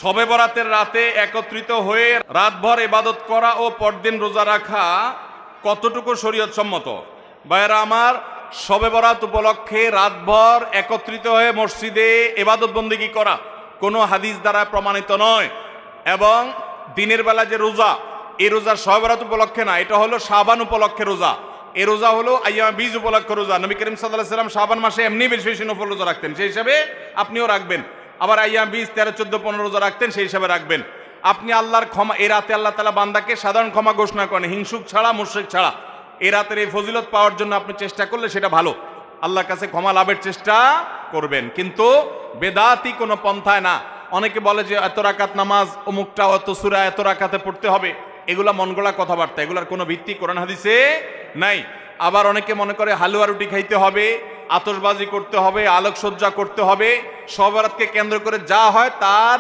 শবে বরাতের রাতে একত্রিত হয়ে রাতভর ইবাদত করা ও পরদিন রোজা রাখা কতটুকু শরীয়ত সম্মত? ভাইয়েরা আমার, শবে বরাত উপলক্ষে রাতভর একত্রিত হয়ে মসজিদে ইবাদত বন্দেগী করা কোনো হাদিস দ্বারা প্রমাণিত নয়। এবং দিনের বেলা যে রোজা, এই রোজা শবে বরাত উপলক্ষে না, এটা হলো শাবান উপলক্ষে রোজা। এই রোজা হলো আইয়ামে বীজ উপলক্ষে রোজা। নবী করিম সাল্লাল্লাহু আলাইহি ওয়াসাল্লাম শাবান মাসে এমনি বেশি বেশি নফল রোজা রাখতেন, সেই হিসাবে আপনিও রাখবেন। আবার আইয়ামে বীজ 13, 14, 15 রোজা রাখতেন, সেই হিসাবে রাখবেন। আপনি আল্লাহর ক্ষমা, এই রাতে আল্লাহ তাআলা বান্দাকে সাধারণ ক্ষমা ঘোষণা করেন, হিংসুক ছাড়া, মুশরিক ছাড়া। এই রাতের এই ফজিলত পাওয়ার জন্য আপনি চেষ্টা করলে সেটা ভালো, আল্লাহর কাছে ক্ষমা লাভের চেষ্টা করবেন, কিন্তু বেদাতি কোনো পন্থায় না। অনেকে বলে যে এত রাকাত নামাজ, অমুকটা অত সূরা এত রাকাতে পড়তে হবে, এগুলা মনগড়া কথাবার্তা, এগুলার কোনো ভিত্তি কোরআন হাদিসে নাই। আবার অনেকে মনে করে হালুয়া রুটি খাইতে হবে, আতশবাজি করতে হবে, আলোকসজ্জা করতে হবে, শবে বরাতকে কেন্দ্র করে যা হয় তার